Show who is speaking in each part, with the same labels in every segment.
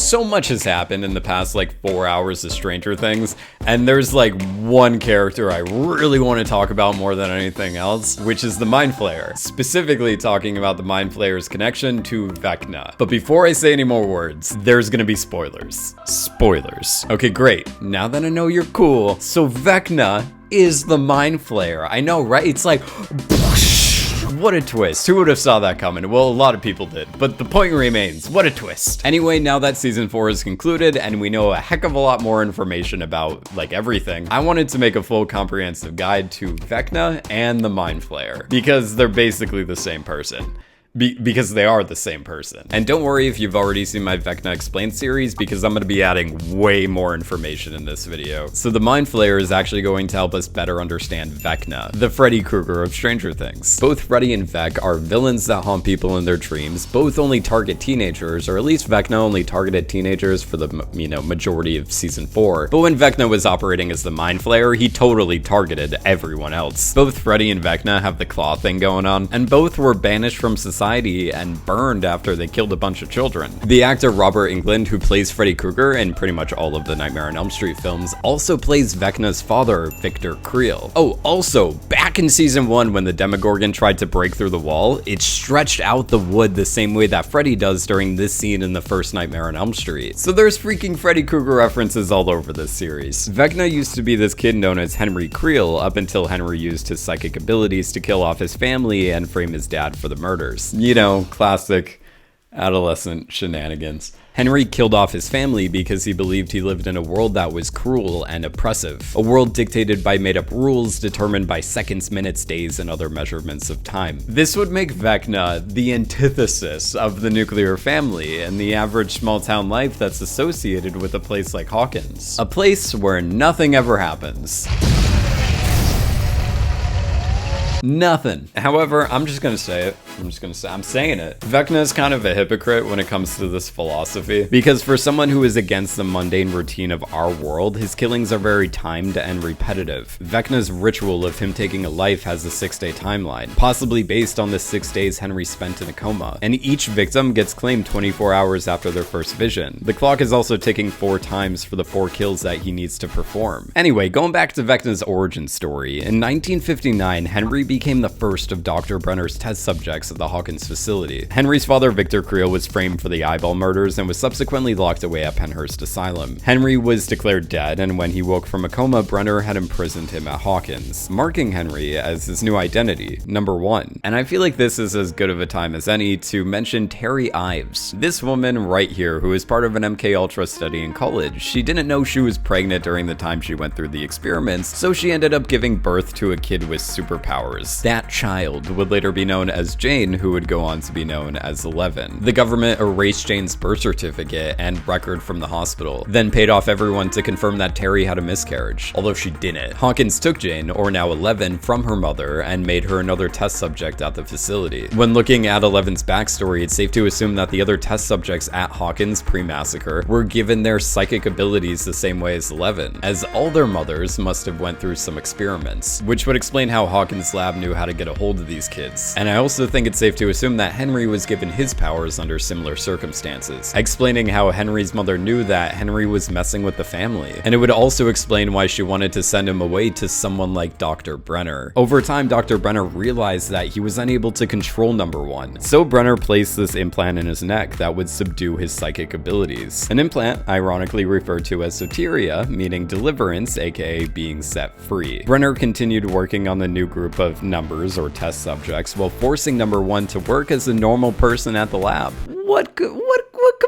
Speaker 1: So much has happened in the past like 4 hours of Stranger Things, and there's like one character I really want to talk about more than anything else, which is the Mind Flayer. Specifically talking about the Mind Flayer's connection to Vecna. But before I say any more words, there's gonna be spoilers. Spoilers. Okay, great. Now that I know you're cool, so Vecna is the Mind Flayer. I know, right? It's like, what a twist. Who would have saw that coming? Well, a lot of people did, but the point remains, what a twist. Anyway, now that season 4 is concluded and we know a heck of a lot more information about like everything, I wanted to make a full comprehensive guide to Vecna and the Mind Flayer because they're basically the same person. Because they are the same person. And don't worry if you've already seen my Vecna Explained series, because I'm going to be adding way more information in this video. So the Mind Flayer is actually going to help us better understand Vecna, the Freddy Krueger of Stranger Things. Both Freddy and Vec are villains that haunt people in their dreams. Both only target teenagers, or at least Vecna only targeted teenagers for the, majority of season 4. But when Vecna was operating as the Mind Flayer, he totally targeted everyone else. Both Freddy and Vecna have the claw thing going on, and both were banished from society and burned after they killed a bunch of children. The actor Robert Englund, who plays Freddy Krueger in pretty much all of the Nightmare on Elm Street films, also plays Vecna's father, Victor Creel. Oh, also, back in season 1 when the Demogorgon tried to break through the wall, it stretched out the wood the same way that Freddy does during this scene in the first Nightmare on Elm Street. So there's freaking Freddy Krueger references all over this series. Vecna used to be this kid known as Henry Creel up until Henry used his psychic abilities to kill off his family and frame his dad for the murders. You know, classic adolescent shenanigans. Henry killed off his family because he believed he lived in a world that was cruel and oppressive. A world dictated by made-up rules determined by seconds, minutes, days, and other measurements of time. This would make Vecna the antithesis of the nuclear family and the average small-town life that's associated with a place like Hawkins. A place where nothing ever happens. Nothing. However, I'm just gonna say it. I'm saying it. Vecna is kind of a hypocrite when it comes to this philosophy, because for someone who is against the mundane routine of our world, his killings are very timed and repetitive. Vecna's ritual of him taking a life has a 6-day timeline, possibly based on the 6 days Henry spent in a coma, and each victim gets claimed 24 hours after their first vision. The clock is also ticking 4 times for the 4 kills that he needs to perform. Anyway, going back to Vecna's origin story, in 1959, Henry became the first of Dr. Brenner's test subjects at the Hawkins facility. Henry's father, Victor Creel, was framed for the eyeball murders and was subsequently locked away at Penhurst Asylum. Henry was declared dead, and when he woke from a coma, Brenner had imprisoned him at Hawkins, marking Henry as his new identity, number 1. And I feel like this is as good of a time as any to mention Terry Ives. This woman right here, who is part of an MKUltra study in college, she didn't know she was pregnant during the time she went through the experiments, so she ended up giving birth to a kid with superpowers. That child would later be known as Jane, who would go on to be known as 11. The government erased Jane's birth certificate and record from the hospital, then paid off everyone to confirm that Terry had a miscarriage, although she didn't. Hawkins took Jane, or now 11, from her mother and made her another test subject at the facility. When looking at 11's backstory, it's safe to assume that the other test subjects at Hawkins pre-massacre were given their psychic abilities the same way as 11, as all their mothers must have went through some experiments, which would explain how Hawkins Lab knew how to get a hold of these kids. And I also think it's safe to assume that Henry was given his powers under similar circumstances, explaining how Henry's mother knew that Henry was messing with the family. And it would also explain why she wanted to send him away to someone like Dr. Brenner. Over time, Dr. Brenner realized that he was unable to control number 1, so Brenner placed this implant in his neck that would subdue his psychic abilities. An implant ironically referred to as soteria, meaning deliverance, aka being set free. Brenner continued working on the new group of numbers or test subjects while forcing number 1 to work as a normal person at the lab. What could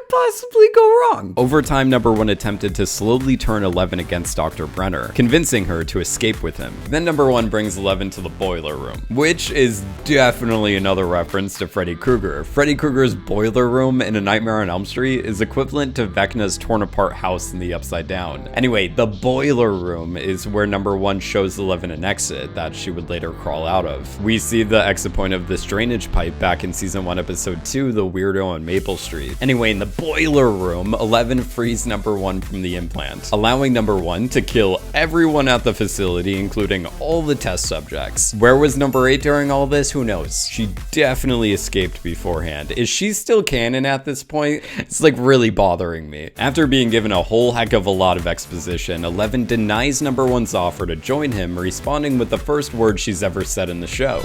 Speaker 1: possibly go wrong? Over time, number 1 attempted to slowly turn 11 against Dr. Brenner, convincing her to escape with him. Then number 1 brings 11 to the boiler room, which is definitely another reference to Freddy Krueger. Freddy Krueger's boiler room in A Nightmare on Elm Street is equivalent to Vecna's torn apart house in the Upside Down. Anyway, the boiler room is where number 1 shows 11 an exit that she would later crawl out of. We see the exit point of this drainage pipe back in season 1 episode 2, The Weirdo on Maple Street. Anyway, in the boiler room, 11 frees number 1 from the implant, allowing number 1 to kill everyone at the facility, including all the test subjects. Where was number 8 during all this? Who knows? She definitely escaped beforehand. Is she still canon at this point? It's like really bothering me. After being given a whole heck of a lot of exposition, 11 denies number 1's offer to join him, responding with the first word she's ever said in the show.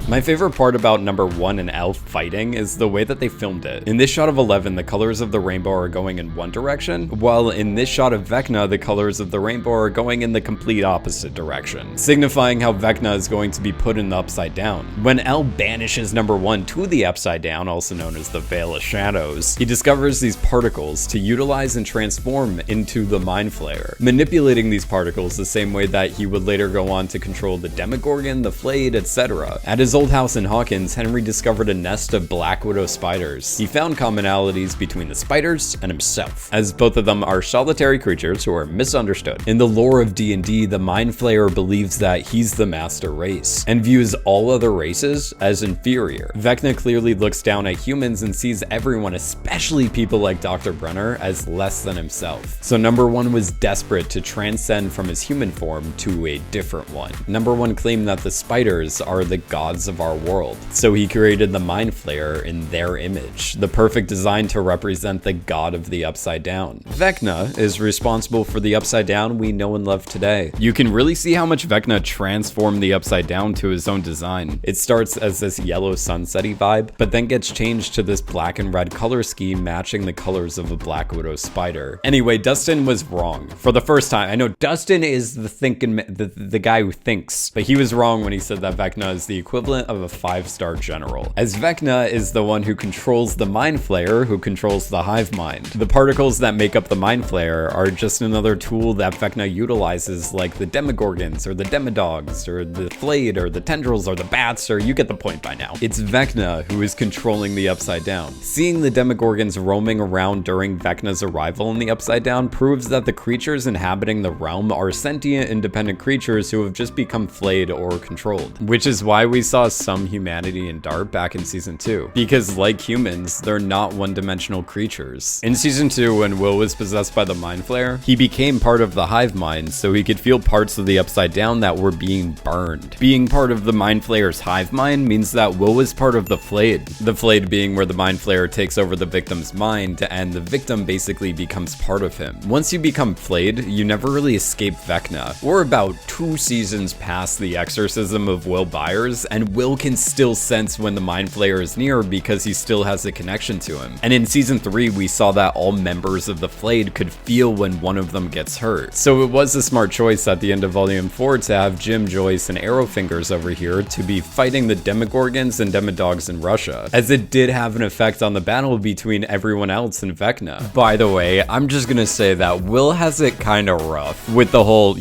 Speaker 1: My favorite part about number 1 and Elf fighting is the way that they filmed it. In this shot of 11, the colors of the rainbow are going in one direction, while in this shot of Vecna, the colors of the rainbow are going in the complete opposite direction, signifying how Vecna is going to be put in the upside down. When El banishes number 1 to the upside down, also known as the Veil of Shadows, he discovers these particles to utilize and transform into the Mind Flayer, manipulating these particles the same way that he would later go on to control the Demogorgon, the Flayed, etc. At his old house in Hawkins, Henry discovered a nest of Black Widow spiders. He found commonalities between the spiders and himself, as both of them are solitary creatures who are misunderstood. In the lore of D&D, the Mind Flayer believes that he's the master race, and views all other races as inferior. Vecna clearly looks down at humans and sees everyone, especially people like Dr. Brenner, as less than himself. So number 1 was desperate to transcend from his human form to a different one. Number 1 claimed that the spiders are the gods of our world, so he created the Mind Flayer in their image, the perfect design to represent the god of the Upside Down. Vecna is responsible for the Upside Down we know and love today. You can really see how much Vecna transformed the Upside Down to his own design. It starts as this yellow sunset-y vibe, but then gets changed to this black and red color scheme matching the colors of a Black Widow spider. Anyway, Dustin was wrong. For the first time, I know Dustin is the guy who thinks, but he was wrong when he said that Vecna is the equivalent of a 5-star general, as Vecna is the one who controls the Mind Flayer, who controls the hive mind. The particles that make up the Mind Flayer are just another tool that Vecna utilizes, like the Demogorgons, or the Demodogs, or the Flayed, or the Tendrils, or the Bats, or you get the point by now. It's Vecna who is controlling the Upside Down. Seeing the Demogorgons roaming around during Vecna's arrival in the Upside Down proves that the creatures inhabiting the realm are sentient, independent creatures who have just become flayed or controlled, which is why we saw some humanity in Dart back in season 2, because like humans, they're not one-dimensional creatures. In season 2, when Will was possessed by the Mind Flayer, he became part of the hive mind, so he could feel parts of the Upside Down that were being burned. Being part of the Mind Flayer's hive mind means that Will was part of the Flayed being where the Mind Flayer takes over the victim's mind, and the victim basically becomes part of him. Once you become Flayed, you never really escape Vecna. We're about 2 seasons past the exorcism of Will Byers, and Will can still sense when the Mind Flayer is near because he still has a connection to him. And in season 3, we saw that all members of the Flayed could feel when one of them gets hurt. So it was a smart choice at the end of volume 4 to have Jim, Joyce, and Arrowfingers over here to be fighting the Demogorgons and Demodogs in Russia, as it did have an effect on the battle between everyone else in Vecna. By the way, I'm just gonna say that Will has it kinda rough with the whole,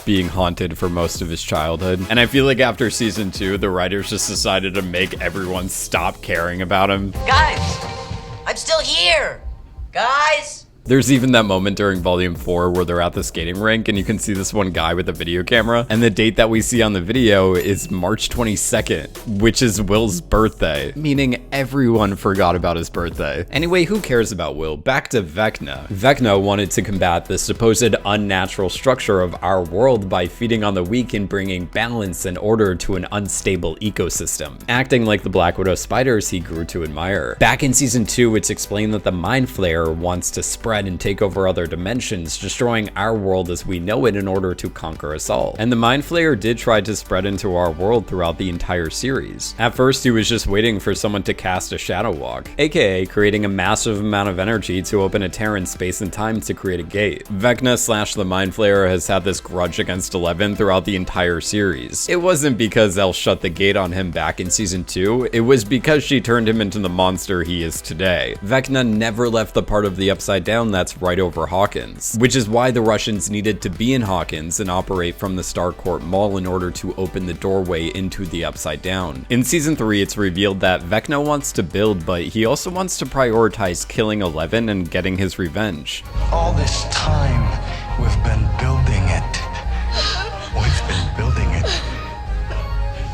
Speaker 1: being haunted for most of his childhood. And I feel like after season 2, the writers just decided to make everyone stop caring about him.
Speaker 2: Guys, I'm still here. Guys.
Speaker 1: There's even that moment during volume 4 where they're at the skating rink and you can see this one guy with a video camera, and the date that we see on the video is March 22nd, which is Will's birthday, meaning everyone forgot about his birthday. Anyway, who cares about Will? Back to Vecna. Vecna wanted to combat the supposed unnatural structure of our world by feeding on the weak and bringing balance and order to an unstable ecosystem, acting like the Black Widow spiders he grew to admire. Back in season 2, it's explained that the Mind Flayer wants to spread and take over other dimensions, destroying our world as we know it in order to conquer us all. And the Mind Flayer did try to spread into our world throughout the entire series. At first, he was just waiting for someone to cast a Shadow Walk, aka creating a massive amount of energy to open a tear in space and time to create a gate. Vecna / the Mind Flayer has had this grudge against 11 throughout the entire series. It wasn't because Elle shut the gate on him back in season 2, it was because she turned him into the monster he is today. Vecna never left the part of the Upside Down that's right over Hawkins, which is why the Russians needed to be in Hawkins and operate from the Starcourt Mall in order to open the doorway into the Upside Down. In season 3, it's revealed that Vecna wants to build, but he also wants to prioritize killing 11 and getting his revenge.
Speaker 3: All this time, we've been building it. We've been building it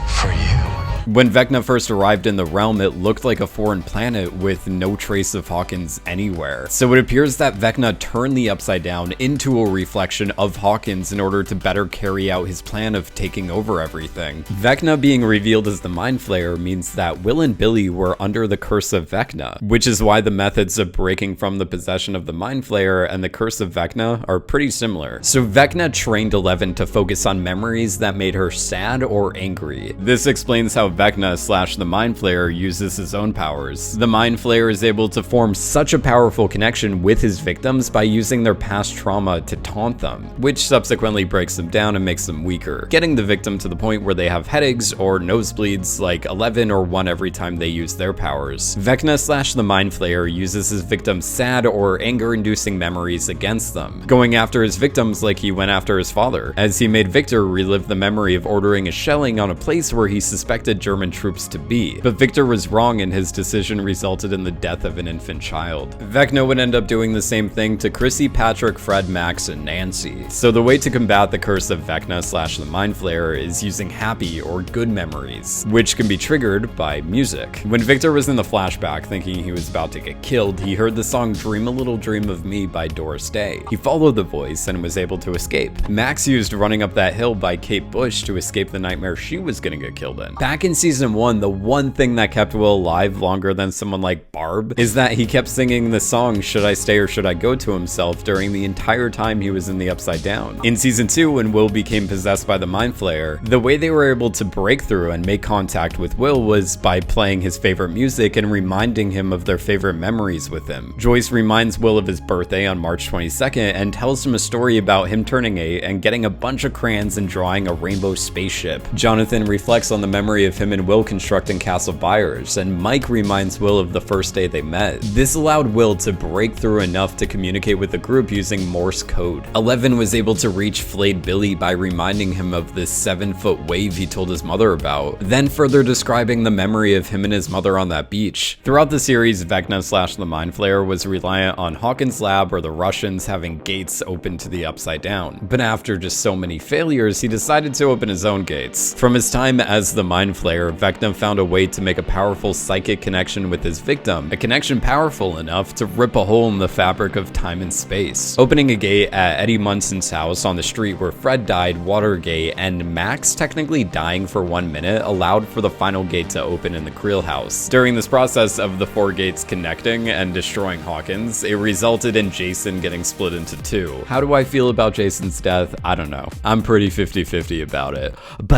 Speaker 3: for you.
Speaker 1: When Vecna first arrived in the realm, it looked like a foreign planet with no trace of Hawkins anywhere. So it appears that Vecna turned the Upside Down into a reflection of Hawkins in order to better carry out his plan of taking over everything. Vecna being revealed as the Mind Flayer means that Will and Billy were under the curse of Vecna, which is why the methods of breaking from the possession of the Mind Flayer and the curse of Vecna are pretty similar. So Vecna trained Eleven to focus on memories that made her sad or angry. This explains how Vecna / the Mind Flayer uses his own powers. The Mind Flayer is able to form such a powerful connection with his victims by using their past trauma to taunt them, which subsequently breaks them down and makes them weaker, getting the victim to the point where they have headaches or nosebleeds like 11 or 1 every time they use their powers. Vecna / the Mind Flayer uses his victims' sad or anger-inducing memories against them, going after his victims like he went after his father, as he made Victor relive the memory of ordering a shelling on a place where he suspected German troops to be. But Victor was wrong and his decision resulted in the death of an infant child. Vecna would end up doing the same thing to Chrissy, Patrick, Fred, Max, and Nancy. So the way to combat the curse of Vecna / the Mind Flayer is using happy or good memories, which can be triggered by music. When Victor was in the flashback thinking he was about to get killed, he heard the song Dream a Little Dream of Me by Doris Day. He followed the voice and was able to escape. Max used Running Up That Hill by Kate Bush to escape the nightmare she was gonna get killed in. Back in season 1, the one thing that kept Will alive longer than someone like Barb is that he kept singing the song Should I Stay or Should I Go to himself during the entire time he was in the Upside Down. In season 2, when Will became possessed by the Mind Flayer, the way they were able to break through and make contact with Will was by playing his favorite music and reminding him of their favorite memories with him. Joyce reminds Will of his birthday on March 22nd and tells him a story about him turning 8 and getting a bunch of crayons and drawing a rainbow spaceship. Jonathan reflects on the memory of him and Will constructing Castle Byers, and Mike reminds Will of the first day they met. This allowed Will to break through enough to communicate with the group using Morse code. Eleven was able to reach Flayed Billy by reminding him of this 7-foot wave he told his mother about, then further describing the memory of him and his mother on that beach. Throughout the series, Vecna / the Mind Flayer was reliant on Hawkins Lab or the Russians having gates open to the Upside Down, but after just so many failures, he decided to open his own gates. From his time as the Mind Flayer, Vecna found a way to make a powerful psychic connection with his victim, a connection powerful enough to rip a hole in the fabric of time and space. Opening a gate at Eddie Munson's house on the street where Fred died, Watergate, and Max technically dying for 1 minute allowed for the final gate to open in the Creel house. During this process of the 4 gates connecting and destroying Hawkins, it resulted in Jason getting split into 2. How do I feel about Jason's death? I don't know. I'm pretty 50-50 about it. But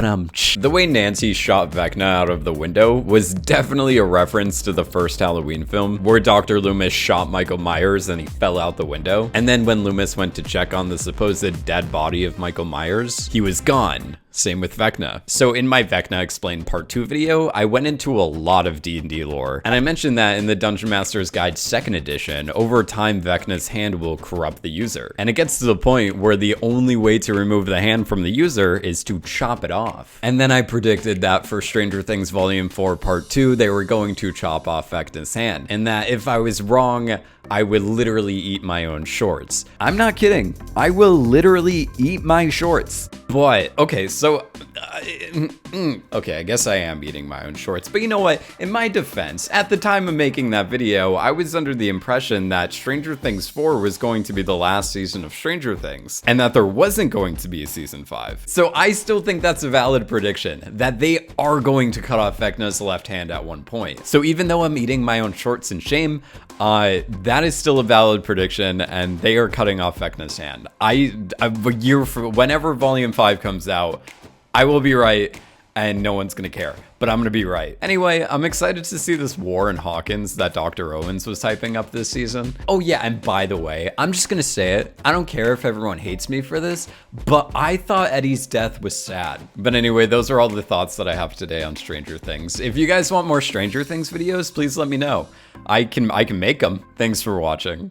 Speaker 1: the way Nancy shot Vecna out of the window was definitely a reference to the first Halloween film, where Dr. Loomis shot Michael Myers and he fell out the window. And then when Loomis went to check on the supposed dead body of Michael Myers, he was gone. Same with Vecna. So in my Vecna Explained Part 2 video, I went into a lot of D&D lore, and I mentioned that in the Dungeon Master's Guide 2nd edition, over time Vecna's hand will corrupt the user. And it gets to the point where the only way to remove the hand from the user is to chop it off. And then I predicted that for Stranger Things Volume 4 Part 2, they were going to chop off Vecna's hand, and that if I was wrong, I would literally eat my own shorts. I'm not kidding. I will literally eat my shorts. But, okay, so, okay, I guess I am eating my own shorts. But you know what? In my defense, at the time of making that video, I was under the impression that Stranger Things 4 was going to be the last season of Stranger Things, and that there wasn't going to be a season 5. So I still think that's a valid prediction, that they are going to cut off Vecna's left hand at one point. So even though I'm eating my own shorts in shame, that is still a valid prediction, and they are cutting off Vecna's hand. Whenever Volume 5 comes out, I will be right, and no one's gonna care, but I'm gonna be right. Anyway, I'm excited to see this war in Hawkins that Dr. Owens was typing up this season. Oh yeah, and by the way, I'm just gonna say it. I don't care if everyone hates me for this, but I thought Eddie's death was sad. But anyway, those are all the thoughts that I have today on Stranger Things. If you guys want more Stranger Things videos, please let me know. I can make them. Thanks for watching.